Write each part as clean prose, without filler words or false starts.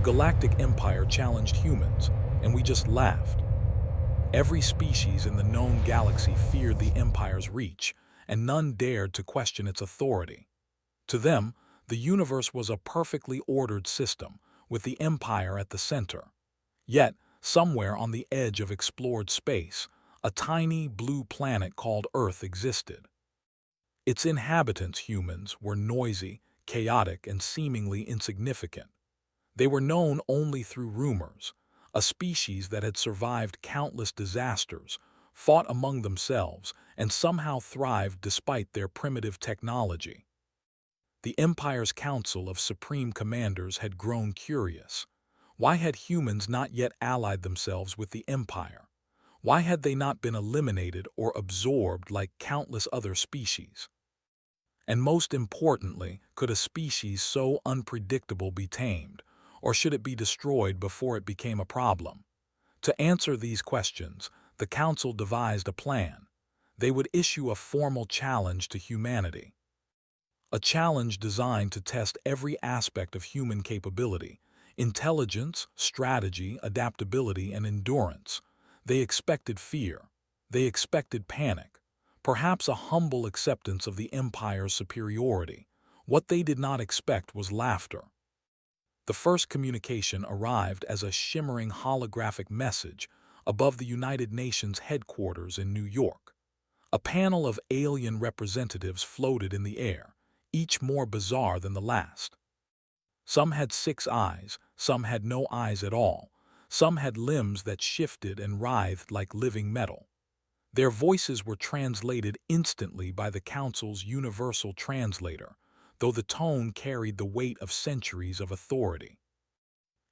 Galactic Empire challenged humans, and we just laughed. Every species in the known galaxy feared the Empire's reach, and none dared to question its authority. To them, the universe was a perfectly ordered system, with the Empire at the center. Yet, somewhere on the edge of explored space, a tiny blue planet called Earth existed. Its inhabitants, humans, were noisy, chaotic, and seemingly insignificant. They were known only through rumors, a species that had survived countless disasters, fought among themselves, and somehow thrived despite their primitive technology. The Empire's Council of Supreme Commanders had grown curious. Why had humans not yet allied themselves with the Empire? Why had they not been eliminated or absorbed like countless other species? And most importantly, could a species so unpredictable be tamed, or should it be destroyed before it became a problem? To answer these questions, the Council devised a plan. They would issue a formal challenge to humanity. A challenge designed to test every aspect of human capability: intelligence, strategy, adaptability, and endurance. They expected fear. They expected panic. Perhaps a humble acceptance of the Empire's superiority. What they did not expect was laughter. The first communication arrived as a shimmering holographic message above the United Nations headquarters in New York. A panel of alien representatives floated in the air, each more bizarre than the last. Some had 6 eyes, some had no eyes at all, some had limbs that shifted and writhed like living metal. Their voices were translated instantly by the Council's universal translator, though the tone carried the weight of centuries of authority.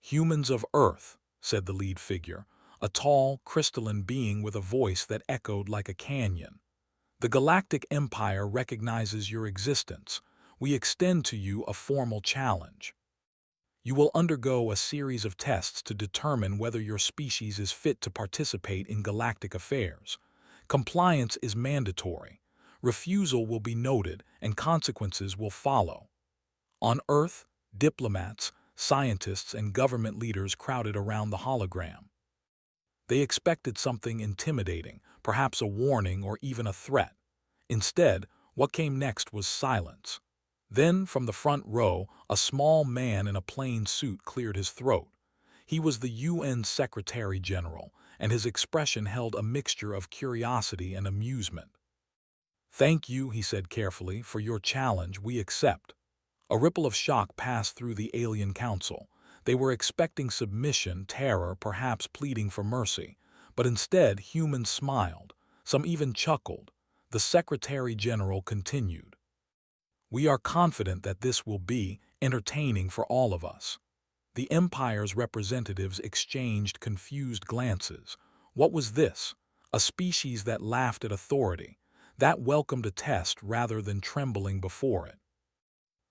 "Humans of Earth," said the lead figure, a tall, crystalline being with a voice that echoed like a canyon. "The Galactic Empire recognizes your existence. We extend to you a formal challenge. You will undergo a series of tests to determine whether your species is fit to participate in galactic affairs. Compliance is mandatory. Refusal will be noted, and consequences will follow." On Earth, diplomats, scientists, and government leaders crowded around the hologram. They expected something intimidating, perhaps a warning or even a threat. Instead, what came next was silence. Then, from the front row, a small man in a plain suit cleared his throat. He was the UN Secretary General, and his expression held a mixture of curiosity and amusement. "Thank you," he said carefully, "for your challenge. We accept." A ripple of shock passed through the alien council. They were expecting submission, terror, perhaps pleading for mercy. But instead, humans smiled. Some even chuckled. The Secretary General continued. "We are confident that this will be entertaining for all of us." The Empire's representatives exchanged confused glances. What was this? A species that laughed at authority, that welcomed a test rather than trembling before it.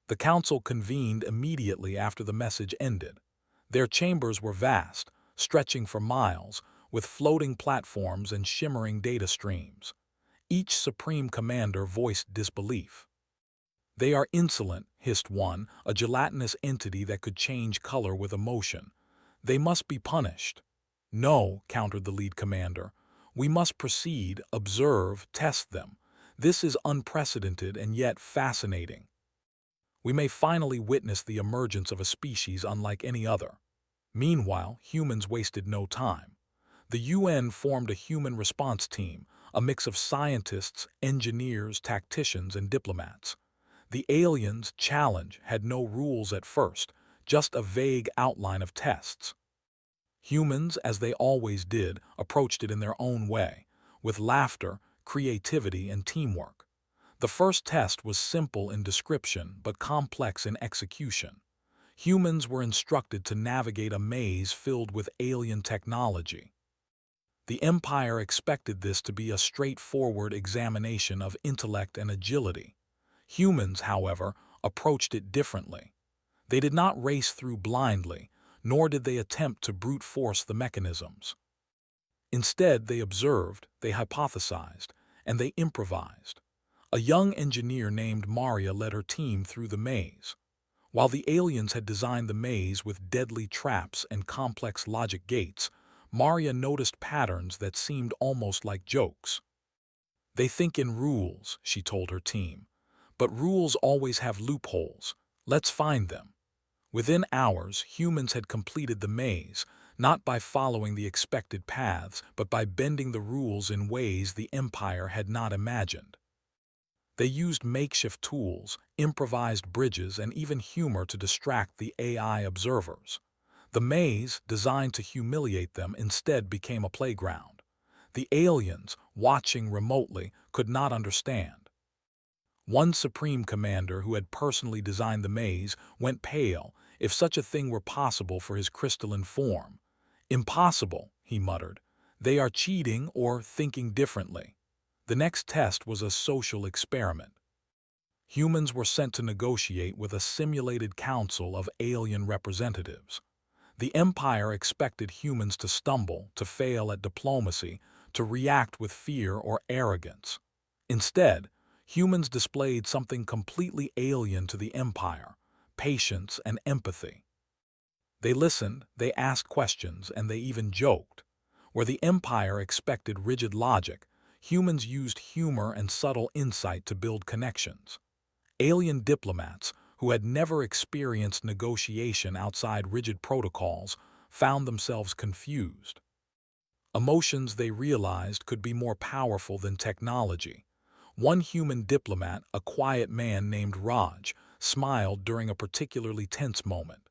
The council convened immediately after the message ended. Their chambers were vast, stretching for miles, with floating platforms and shimmering data streams. Each supreme commander voiced disbelief. "They are insolent," hissed one, a gelatinous entity that could change color with emotion. "They must be punished." "No," countered the lead commander. "We must proceed, observe, test them. This is unprecedented and yet fascinating. We may finally witness the emergence of a species unlike any other." Meanwhile, humans wasted no time. The UN formed a human response team, a mix of scientists, engineers, tacticians, and diplomats. The aliens' challenge had no rules at first, just a vague outline of tests. Humans, as they always did, approached it in their own way, with laughter, creativity, and teamwork. The first test was simple in description but complex in execution. Humans were instructed to navigate a maze filled with alien technology. The Empire expected this to be a straightforward examination of intellect and agility. Humans, however, approached it differently. They did not race through blindly, nor did they attempt to brute force the mechanisms. Instead, they observed, they hypothesized, and they improvised. A young engineer named Maria led her team through the maze. While the aliens had designed the maze with deadly traps and complex logic gates, Maria noticed patterns that seemed almost like jokes. "They think in rules," she told her team. "But rules always have loopholes. Let's find them." Within hours, humans had completed the maze, not by following the expected paths, but by bending the rules in ways the Empire had not imagined. They used makeshift tools, improvised bridges, and even humor to distract the AI observers. The maze, designed to humiliate them, instead became a playground. The aliens, watching remotely, could not understand. One Supreme Commander who had personally designed the maze went pale, if such a thing were possible for his crystalline form. "Impossible," he muttered. "They are cheating or thinking differently." The next test was a social experiment. Humans were sent to negotiate with a simulated council of alien representatives. The Empire expected humans to stumble, to fail at diplomacy, to react with fear or arrogance. Instead, humans displayed something completely alien to the Empire: patience and empathy. They listened, they asked questions, and they even joked. Where the Empire expected rigid logic, humans used humor and subtle insight to build connections. Alien diplomats, who had never experienced negotiation outside rigid protocols, found themselves confused. Emotions, they realized, could be more powerful than technology. One human diplomat, a quiet man named Raj, smiled during a particularly tense moment.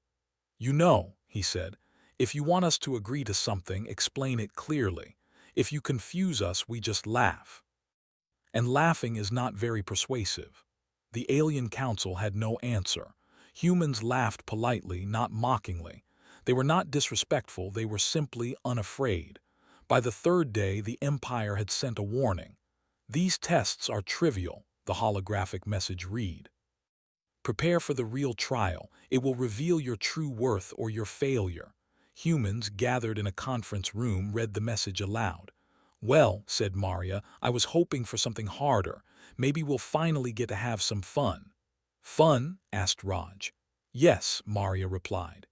"You know," he said, "if you want us to agree to something, explain it clearly. If you confuse us, we just laugh." And laughing is not very persuasive. The alien council had no answer. Humans laughed politely, not mockingly. They were not disrespectful, they were simply unafraid. By the third day, the Empire had sent a warning. "These tests are trivial," the holographic message read. "Prepare for the real trial. It will reveal your true worth or your failure." Humans, gathered in a conference room, read the message aloud. "Well," said Maria, "I was hoping for something harder. Maybe we'll finally get to have some fun." "Fun?" asked Raj. "Yes," Maria replied.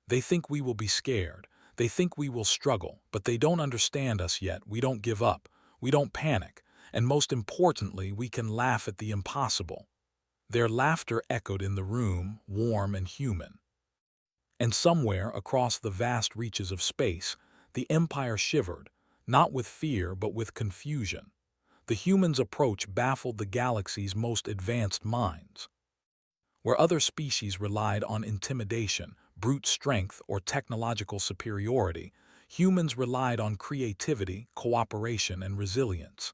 "They think we will be scared. They think we will struggle, but they don't understand us yet. We don't give up. We don't panic. And most importantly, we can laugh at the impossible." Their laughter echoed in the room, warm and human. And somewhere across the vast reaches of space, the Empire shivered, not with fear but with confusion. The humans' approach baffled the galaxy's most advanced minds. Where other species relied on intimidation, brute strength, or technological superiority, humans relied on creativity, cooperation, and resilience.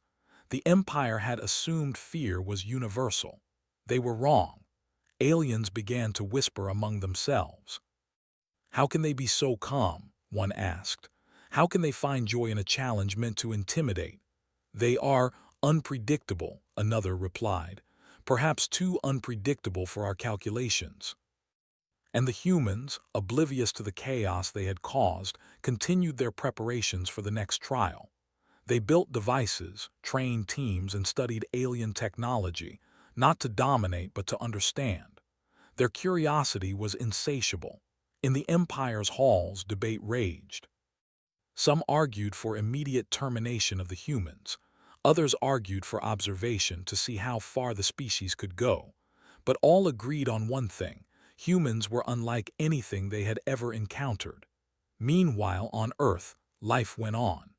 The Empire had assumed fear was universal. They were wrong. Aliens began to whisper among themselves. "How can they be so calm?" one asked. "How can they find joy in a challenge meant to intimidate?" "They are unpredictable," another replied. "Perhaps too unpredictable for our calculations." And the humans, oblivious to the chaos they had caused, continued their preparations for the next trial. They built devices, trained teams, and studied alien technology, not to dominate but to understand. Their curiosity was insatiable. In the Empire's halls, debate raged. Some argued for immediate termination of the humans. Others argued for observation to see how far the species could go. But all agreed on one thing: humans were unlike anything they had ever encountered. Meanwhile, on Earth, life went on.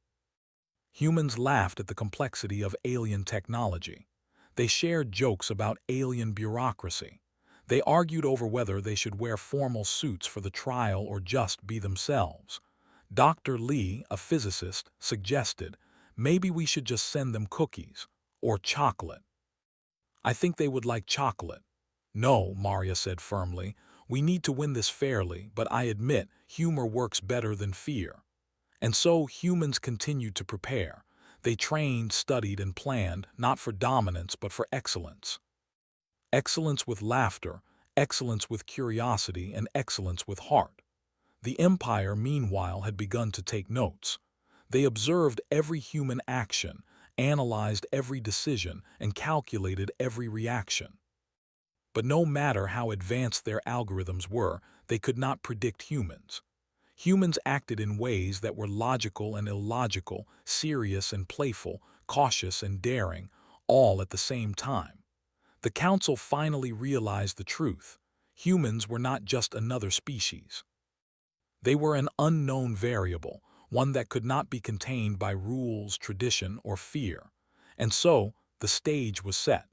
Humans laughed at the complexity of alien technology. They shared jokes about alien bureaucracy. They argued over whether they should wear formal suits for the trial or just be themselves. Dr. Lee, a physicist, suggested, "Maybe we should just send them cookies or chocolate." "I think they would like chocolate." "No," Maria said firmly. "We need to win this fairly, but I admit humor works better than fear." And so humans continued to prepare. They trained, studied, and planned, not for dominance but for excellence. Excellence with laughter, excellence with curiosity, and excellence with heart. The Empire, meanwhile, had begun to take notes. They observed every human action, analyzed every decision, and calculated every reaction. But no matter how advanced their algorithms were, they could not predict humans. Humans acted in ways that were logical and illogical, serious and playful, cautious and daring, all at the same time. The council finally realized the truth. Humans were not just another species. They were an unknown variable, one that could not be contained by rules, tradition, or fear. And so, the stage was set.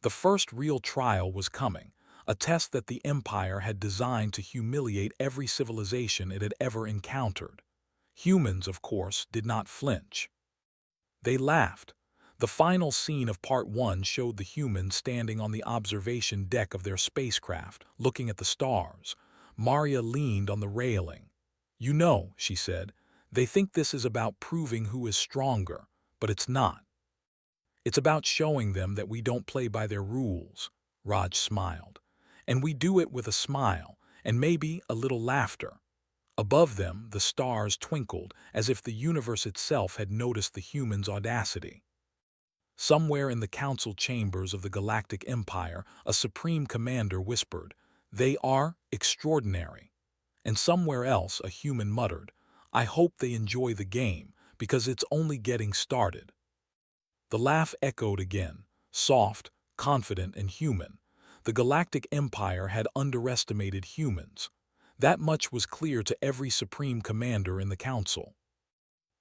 The first real trial was coming, a test that the Empire had designed to humiliate every civilization it had ever encountered. Humans, of course, did not flinch. They laughed. The final scene of Part 1 showed the humans standing on the observation deck of their spacecraft, looking at the stars. Maria leaned on the railing. "You know," she said, "they think this is about proving who is stronger, but it's not. It's about showing them that we don't play by their rules." Raj smiled. "And we do it with a smile, and maybe a little laughter." Above them, the stars twinkled, as if the universe itself had noticed the humans' audacity. Somewhere in the council chambers of the Galactic Empire, a supreme commander whispered, "They are extraordinary." And somewhere else, a human muttered, "I hope they enjoy the game, because it's only getting started." The laugh echoed again, soft, confident, and human. The Galactic Empire had underestimated humans. That much was clear to every supreme commander in the council.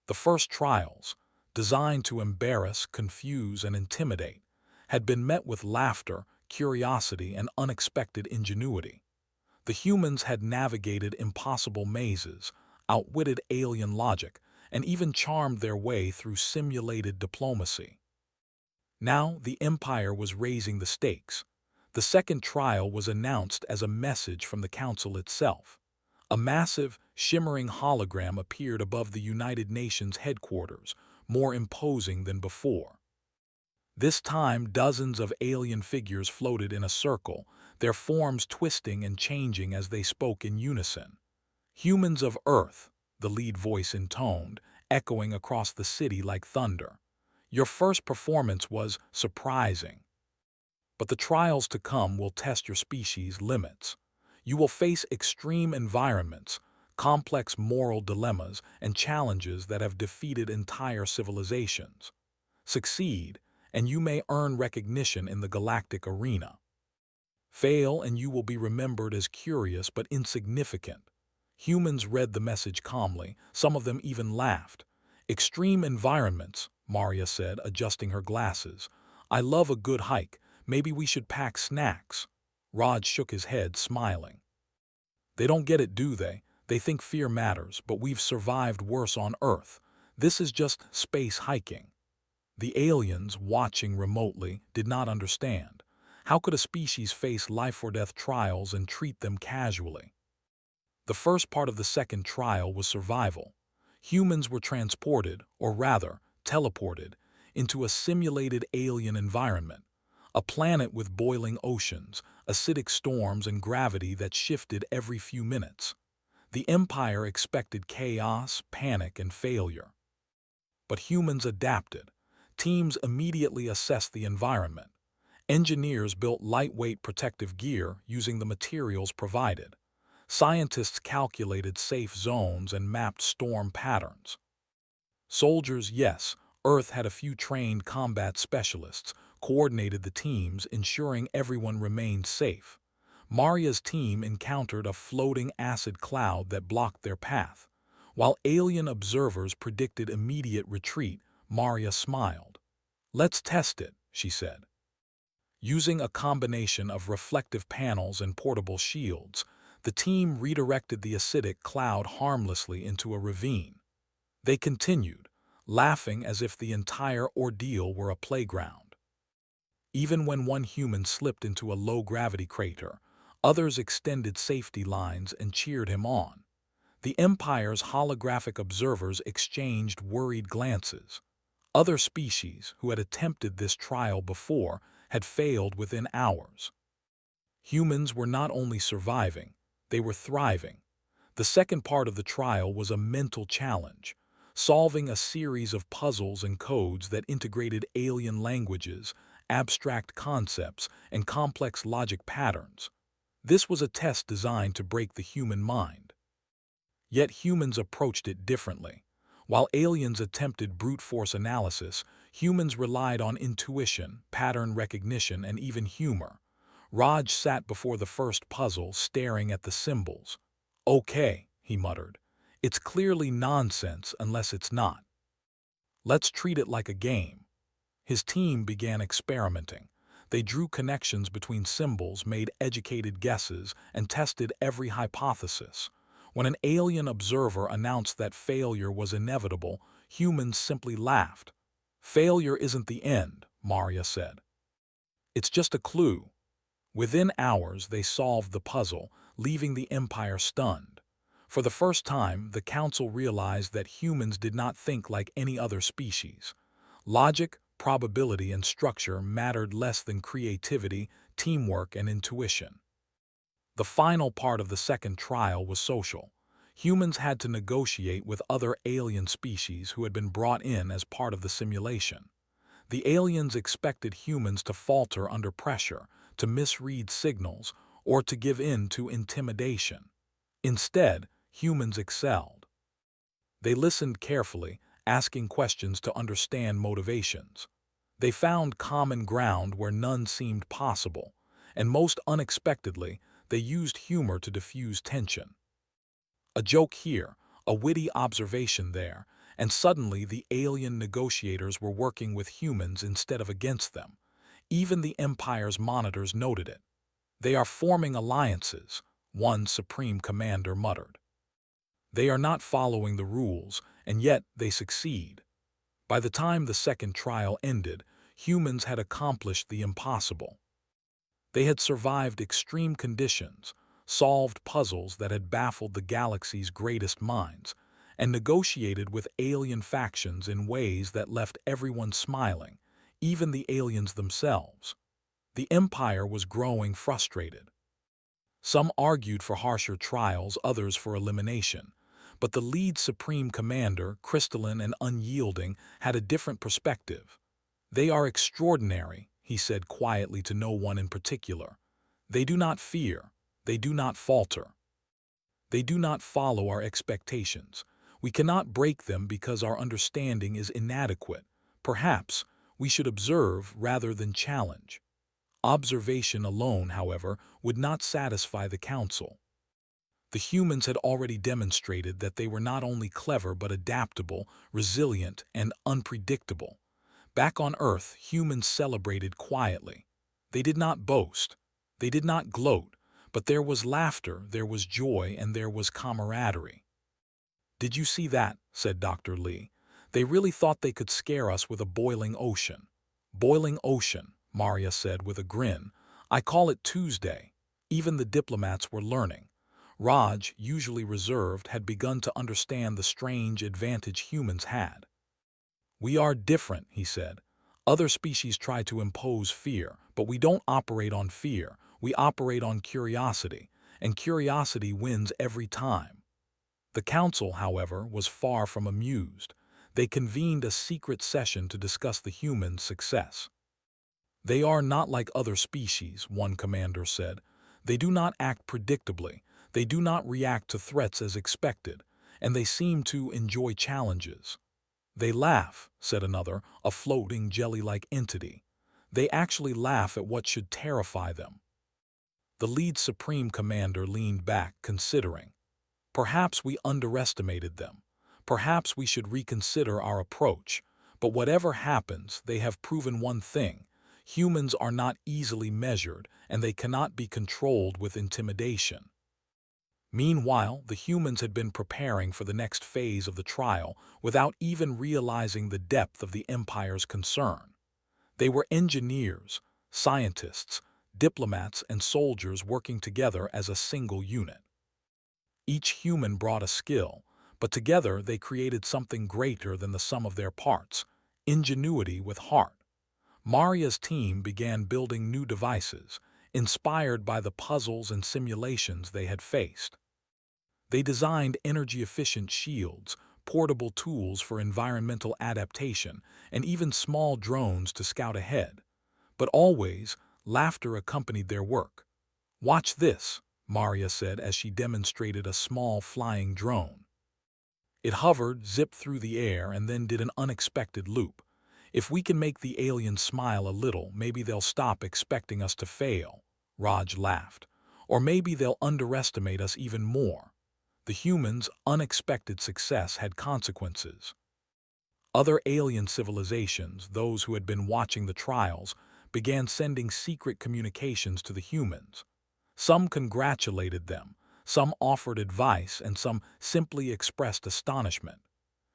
The first trials, designed to embarrass, confuse, and intimidate, had been met with laughter, curiosity, and unexpected ingenuity. The humans had navigated impossible mazes, outwitted alien logic, and even charmed their way through simulated diplomacy. Now the Empire was raising the stakes. The second trial was announced as a message from the Council itself. A massive, shimmering hologram appeared above the United Nations headquarters, more imposing than before. This time, dozens of alien figures floated in a circle, their forms twisting and changing as they spoke in unison. "Humans of Earth," the lead voice intoned, echoing across the city like thunder. "Your first performance was surprising. But the trials to come will test your species' limits. You will face extreme environments, complex moral dilemmas, and challenges that have defeated entire civilizations. Succeed, and you may earn recognition in the galactic arena. Fail, and you will be remembered as curious but insignificant." Humans read the message calmly, some of them even laughed. "Extreme environments," Maria said, adjusting her glasses. "I love a good hike. Maybe we should pack snacks." Raj shook his head, smiling. "They don't get it, do they? They think fear matters, but we've survived worse on Earth. This is just space hiking." The aliens, watching remotely, did not understand. How could a species face life-or-death trials and treat them casually? The first part of the second trial was survival. Humans were transported, or rather, teleported, into a simulated alien environment. A planet with boiling oceans, acidic storms, and gravity that shifted every few minutes. The Empire expected chaos, panic, and failure. But humans adapted. Teams immediately assessed the environment. Engineers built lightweight protective gear using the materials provided. Scientists calculated safe zones and mapped storm patterns. Soldiers, yes, Earth had a few trained combat specialists, coordinated the teams, ensuring everyone remained safe. Maria's team encountered a floating acid cloud that blocked their path. While alien observers predicted immediate retreat, Maria smiled. "Let's test it," she said. Using a combination of reflective panels and portable shields, the team redirected the acidic cloud harmlessly into a ravine. They continued, laughing as if the entire ordeal were a playground. Even when one human slipped into a low-gravity crater, others extended safety lines and cheered him on. The Empire's holographic observers exchanged worried glances. Other species who had attempted this trial before had failed within hours. Humans were not only surviving, they were thriving. The second part of the trial was a mental challenge, solving a series of puzzles and codes that integrated alien languages, abstract concepts, and complex logic patterns. This was a test designed to break the human mind. Yet humans approached it differently. While aliens attempted brute force analysis, humans relied on intuition, pattern recognition, and even humor. Raj sat before the first puzzle, staring at the symbols. "Okay," he muttered. "It's clearly nonsense unless it's not. Let's treat it like a game." His team began experimenting. They drew connections between symbols, made educated guesses, and tested every hypothesis. When an alien observer announced that failure was inevitable, humans simply laughed. "Failure isn't the end," Maria said. "It's just a clue." Within hours, they solved the puzzle, leaving the Empire stunned. For the first time, the Council realized that humans did not think like any other species. Logic, probability, and structure mattered less than creativity, teamwork, and intuition. The final part of the second trial was social. Humans had to negotiate with other alien species who had been brought in as part of the simulation. The aliens expected humans to falter under pressure, to misread signals, or to give in to intimidation. Instead, humans excelled. They listened carefully, asking questions to understand motivations. They found common ground where none seemed possible, and most unexpectedly, they used humor to diffuse tension. A joke here, a witty observation there, and suddenly the alien negotiators were working with humans instead of against them. Even the Empire's monitors noted it. "They are forming alliances," one Supreme Commander muttered. "They are not following the rules, and yet they succeed." By the time the second trial ended, humans had accomplished the impossible. They had survived extreme conditions, solved puzzles that had baffled the galaxy's greatest minds, and negotiated with alien factions in ways that left everyone smiling, even the aliens themselves. The Empire was growing frustrated. Some argued for harsher trials, others for elimination. But the lead Supreme Commander, crystalline and unyielding, had a different perspective. "They are extraordinary," he said quietly to no one in particular. "They do not fear. They do not falter. They do not follow our expectations. We cannot break them because our understanding is inadequate. Perhaps we should observe rather than challenge." Observation alone, however, would not satisfy the Council. The humans had already demonstrated that they were not only clever but adaptable, resilient, and unpredictable. Back on Earth, humans celebrated quietly. They did not boast. They did not gloat. But there was laughter, there was joy, and there was camaraderie. "Did you see that?" said Dr. Lee. "They really thought they could scare us with a boiling ocean." "Boiling ocean," Maria said with a grin. "I call it Tuesday." Even the diplomats were learning. Raj, usually reserved, had begun to understand the strange advantage humans had. "We are different," he said. "Other species try to impose fear, but we don't operate on fear. We operate on curiosity, and curiosity wins every time." The Council, however, was far from amused. They convened a secret session to discuss the humans' success. "They are not like other species," one commander said. "They do not act predictably. They do not react to threats as expected, and they seem to enjoy challenges." "They laugh," said another, a floating jelly-like entity. "They actually laugh at what should terrify them." The lead Supreme Commander leaned back, considering. "Perhaps we underestimated them. Perhaps we should reconsider our approach. But whatever happens, they have proven one thing. Humans are not easily measured, and they cannot be controlled with intimidation." Meanwhile, the humans had been preparing for the next phase of the trial without even realizing the depth of the Empire's concern. They were engineers, scientists, diplomats, and soldiers working together as a single unit. Each human brought a skill, but together they created something greater than the sum of their parts: ingenuity with heart. Maria's team began building new devices, inspired by the puzzles and simulations they had faced. They designed energy-efficient shields, portable tools for environmental adaptation, and even small drones to scout ahead. But always, laughter accompanied their work. "Watch this," Maria said as she demonstrated a small flying drone. It hovered, zipped through the air, and then did an unexpected loop. "If we can make the aliens smile a little, maybe they'll stop expecting us to fail," Raj laughed. "Or maybe they'll underestimate us even more." The humans' unexpected success had consequences. Other alien civilizations, those who had been watching the trials, began sending secret communications to the humans. Some congratulated them, some offered advice, and some simply expressed astonishment.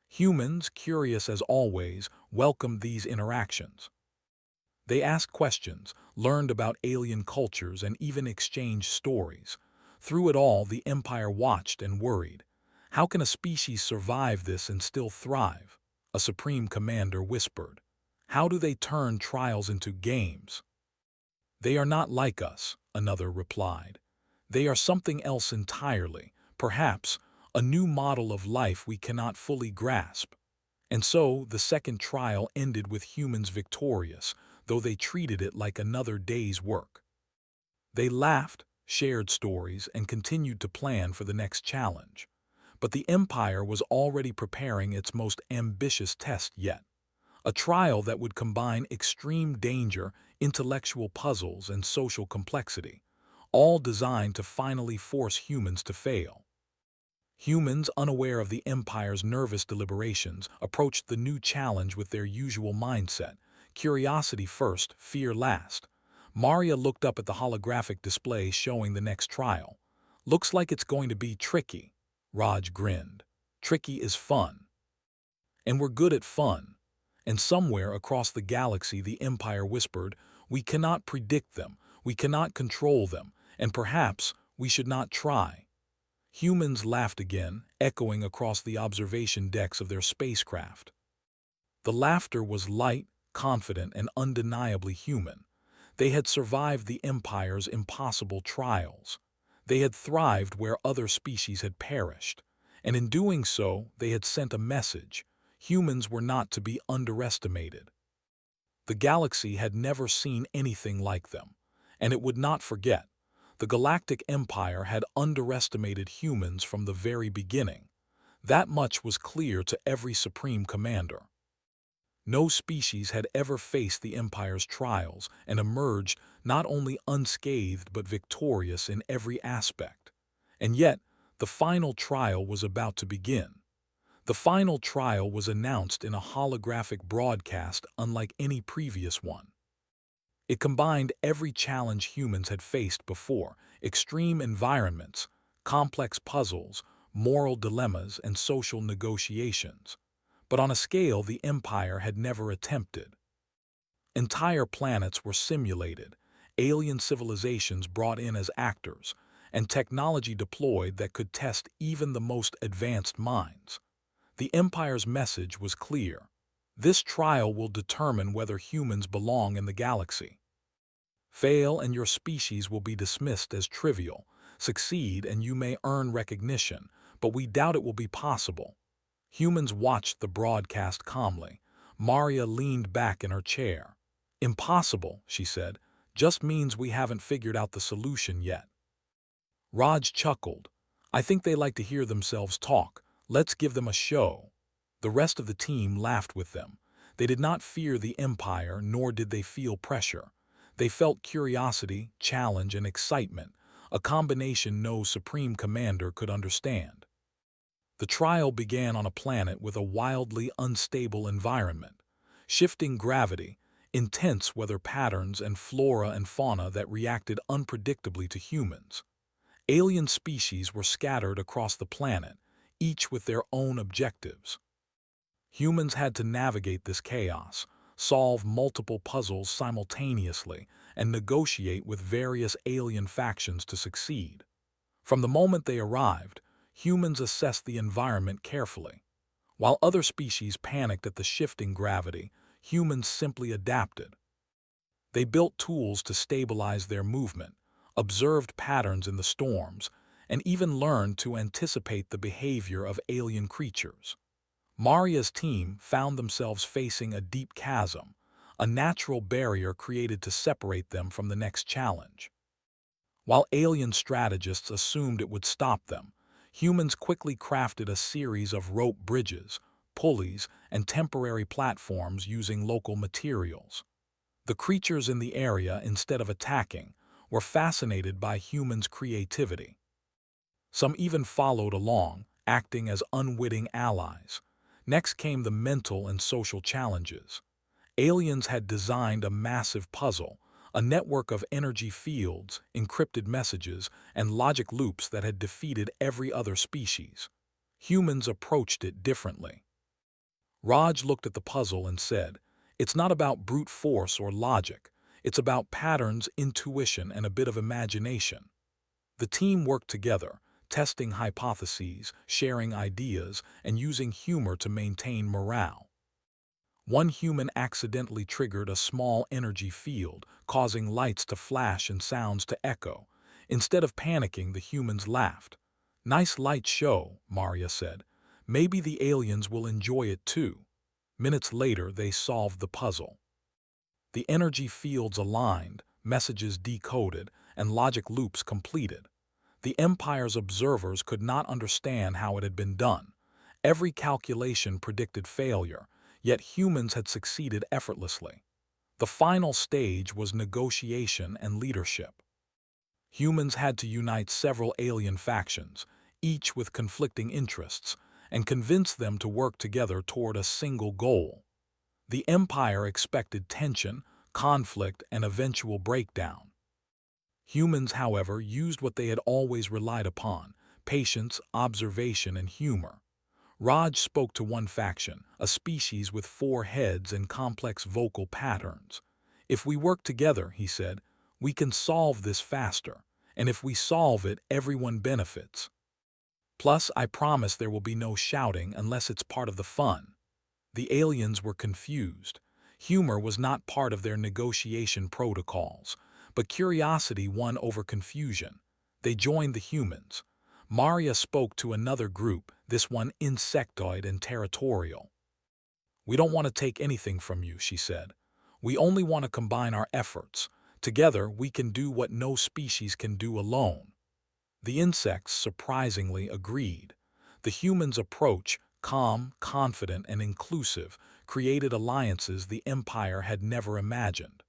Humans, curious as always, welcomed these interactions. They asked questions, learned about alien cultures, and even exchanged stories. Through it all, the Empire watched and worried. "How can a species survive this and still thrive?" a supreme commander whispered. "How do they turn trials into games?" "They are not like us," another replied. "They are something else entirely, perhaps a new model of life we cannot fully grasp." And so the second trial ended with humans victorious, though they treated it like another day's work. They laughed, shared stories, and continued to plan for the next challenge. But the Empire was already preparing its most ambitious test yet. A trial that would combine extreme danger, intellectual puzzles, and social complexity, all designed to finally force humans to fail. Humans, unaware of the Empire's nervous deliberations, approached the new challenge with their usual mindset: curiosity first, fear last. Maria looked up at the holographic display showing the next trial. "Looks like it's going to be tricky." Raj grinned. "Tricky is fun. And we're good at fun." And somewhere across the galaxy the Empire whispered, "We cannot predict them, we cannot control them, and perhaps we should not try." Humans laughed again, echoing across the observation decks of their spacecraft. The laughter was light, confident, and undeniably human. They had survived the Empire's impossible trials. They had thrived where other species had perished. And in doing so, they had sent a message: humans were not to be underestimated. The galaxy had never seen anything like them, and it would not forget. The Galactic Empire had underestimated humans from the very beginning. That much was clear to every supreme commander. No species had ever faced the Empire's trials and emerged not only unscathed but victorious in every aspect. And yet, the final trial was about to begin. The final trial was announced in a holographic broadcast unlike any previous one. It combined every challenge humans had faced before: extreme environments, complex puzzles, moral dilemmas, and social negotiations. But on a scale the Empire had never attempted. Entire planets were simulated, alien civilizations brought in as actors, and technology deployed that could test even the most advanced minds. The Empire's message was clear: this trial will determine whether humans belong in the galaxy. Fail and your species will be dismissed as trivial. Succeed and you may earn recognition, but we doubt it will be possible. Humans watched the broadcast calmly. Maria leaned back in her chair. "Impossible," she said, "just means we haven't figured out the solution yet." Raj chuckled. "I think they like to hear themselves talk. Let's give them a show." The rest of the team laughed with them. They did not fear the Empire, nor did they feel pressure. They felt curiosity, challenge, and excitement, a combination no supreme commander could understand. The trial began on a planet with a wildly unstable environment: shifting gravity, intense weather patterns, and flora and fauna that reacted unpredictably to humans. Alien species were scattered across the planet, each with their own objectives. Humans had to navigate this chaos, solve multiple puzzles simultaneously, and negotiate with various alien factions to succeed. From the moment they arrived, humans assessed the environment carefully. While other species panicked at the shifting gravity, humans simply adapted. They built tools to stabilize their movement, observed patterns in the storms, and even learned to anticipate the behavior of alien creatures. Maria's team found themselves facing a deep chasm, a natural barrier created to separate them from the next challenge. While alien strategists assumed it would stop them, humans quickly crafted a series of rope bridges, pulleys, and temporary platforms using local materials. The creatures in the area, instead of attacking, were fascinated by humans' creativity. Some even followed along, acting as unwitting allies. Next came the mental and social challenges. Aliens had designed a massive puzzle, a network of energy fields, encrypted messages, and logic loops that had defeated every other species. Humans approached it differently. Raj looked at the puzzle and said, "It's not about brute force or logic. It's about patterns, intuition, and a bit of imagination." The team worked together, testing hypotheses, sharing ideas, and using humor to maintain morale. One human accidentally triggered a small energy field, causing lights to flash and sounds to echo. Instead of panicking, the humans laughed. "Nice light show," Maria said. "Maybe the aliens will enjoy it too." Minutes later, they solved the puzzle. The energy fields aligned, messages decoded, and logic loops completed. The Empire's observers could not understand how it had been done. Every calculation predicted failure, yet humans had succeeded effortlessly. The final stage was negotiation and leadership. Humans had to unite several alien factions, each with conflicting interests, and convince them to work together toward a single goal. The Empire expected tension, conflict, and eventual breakdown. Humans, however, used what they had always relied upon: patience, observation, and humor. Raj spoke to one faction, a species with 4 heads and complex vocal patterns. "If we work together," he said, "we can solve this faster. And if we solve it, everyone benefits. Plus, I promise there will be no shouting unless it's part of the fun." The aliens were confused. Humor was not part of their negotiation protocols, but curiosity won over confusion. They joined the humans. Maria spoke to another group, this one insectoid and territorial. "We don't want to take anything from you," she said. "We only want to combine our efforts. Together, we can do what no species can do alone." The insects surprisingly agreed. The humans' approach, calm, confident, and inclusive, created alliances the Empire had never imagined.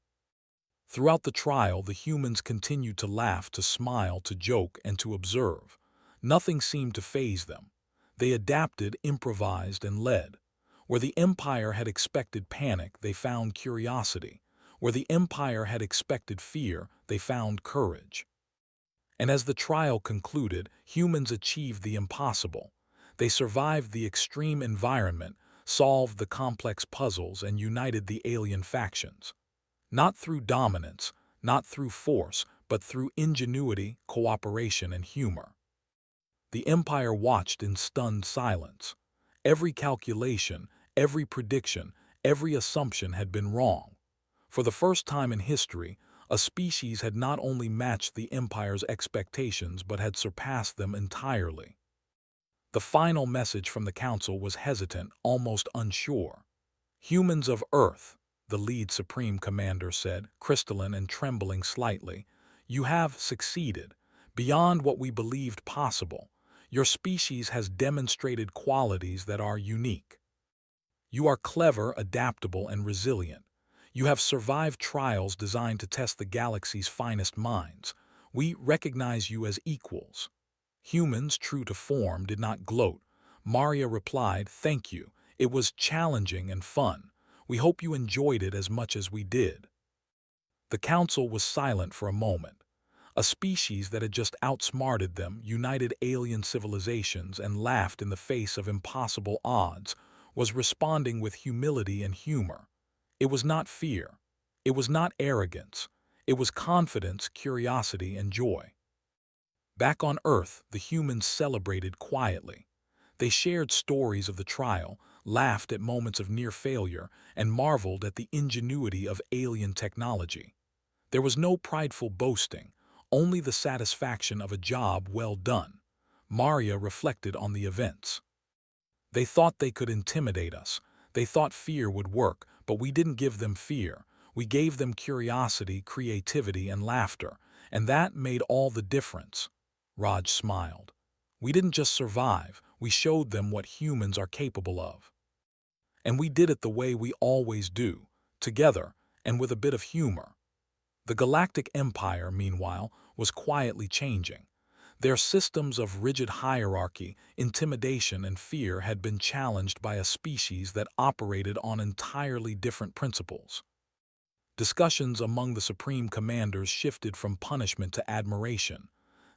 Throughout the trial, the humans continued to laugh, to smile, to joke, and to observe. Nothing seemed to faze them. They adapted, improvised, and led. Where the Empire had expected panic, they found curiosity. Where the Empire had expected fear, they found courage. And as the trial concluded, humans achieved the impossible. They survived the extreme environment, solved the complex puzzles, and united the alien factions. Not through dominance, not through force, but through ingenuity, cooperation, and humor. The Empire watched in stunned silence. Every calculation, every prediction, every assumption had been wrong. For the first time in history, a species had not only matched the Empire's expectations but had surpassed them entirely. The final message from the Council was hesitant, almost unsure. "Humans of Earth," the lead Supreme Commander said, crystalline and trembling slightly, "you have succeeded, beyond what we believed possible. Your species has demonstrated qualities that are unique. You are clever, adaptable, and resilient. You have survived trials designed to test the galaxy's finest minds. We recognize you as equals." Humans, true to form, did not gloat. Maria replied, "Thank you. It was challenging and fun. We hope you enjoyed it as much as we did." The council was silent for a moment. A species that had just outsmarted them, united alien civilizations, and laughed in the face of impossible odds, was responding with humility and humor. It was not fear. It was not arrogance. It was confidence, curiosity, and joy. Back on Earth, the humans celebrated quietly. They shared stories of the trial, laughed at moments of near failure, and marveled at the ingenuity of alien technology. There was no prideful boasting, only the satisfaction of a job well done. Maria reflected on the events. They thought they could intimidate us. They thought fear would work, But we didn't give them fear. We gave them curiosity, creativity, and laughter, and that made all the difference. Raj smiled. We didn't just survive, we showed them what humans are capable of. And we did it the way we always do, together and with a bit of humor. The Galactic Empire, meanwhile, was quietly changing. Their systems of rigid hierarchy, intimidation, and fear had been challenged by a species that operated on entirely different principles. Discussions among the supreme commanders shifted from punishment to admiration.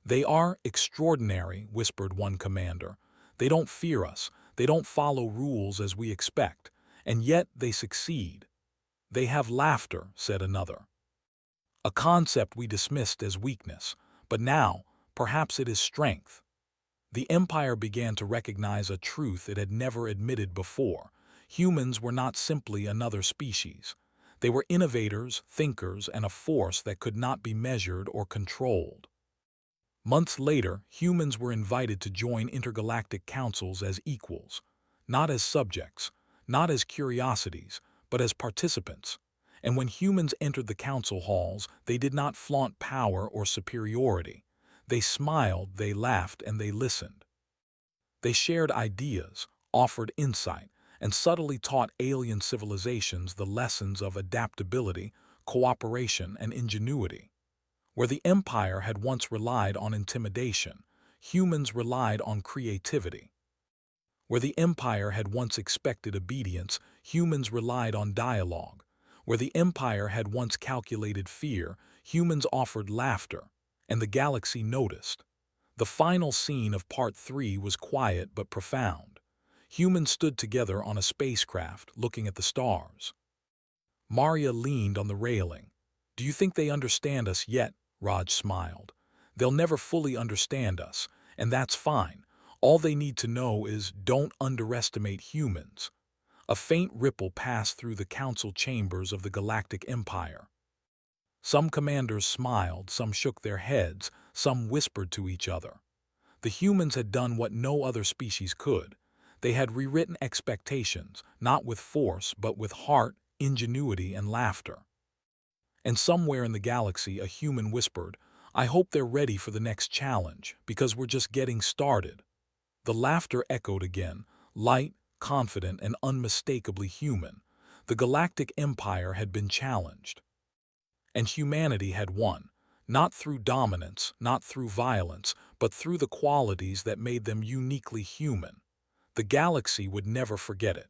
"They are extraordinary," whispered one commander. "They don't fear us, they don't follow rules as we expect, and yet they succeed." "They have laughter," said another. A concept we dismissed as weakness, but now, perhaps it is strength. The Empire began to recognize a truth it had never admitted before. Humans were not simply another species. They were innovators, thinkers, and a force that could not be measured or controlled. Months later, humans were invited to join intergalactic councils as equals, not as subjects, not as curiosities, but as participants. And when humans entered the council halls, they did not flaunt power or superiority. They smiled, they laughed, and they listened. They shared ideas, offered insight, and subtly taught alien civilizations the lessons of adaptability, cooperation, and ingenuity. Where the Empire had once relied on intimidation, humans relied on creativity. Where the Empire had once expected obedience, humans relied on dialogue. Where the Empire had once calculated fear, humans offered laughter, and the galaxy noticed. The final scene of Part 3 was quiet but profound. Humans stood together on a spacecraft, looking at the stars. Maria leaned on the railing. "Do you think they understand us yet?" Raj smiled. "They'll never fully understand us, and that's fine. All they need to know is don't underestimate humans." A faint ripple passed through the council chambers of the Galactic Empire. Some commanders smiled, some shook their heads, some whispered to each other. The humans had done what no other species could. They had rewritten expectations, not with force, but with heart, ingenuity, and laughter. And somewhere in the galaxy, a human whispered, "I hope they're ready for the next challenge, because we're just getting started." The laughter echoed again, light, confident, and unmistakably human. The Galactic Empire had been challenged. And humanity had won, not through dominance, not through violence, but through the qualities that made them uniquely human. The galaxy would never forget it.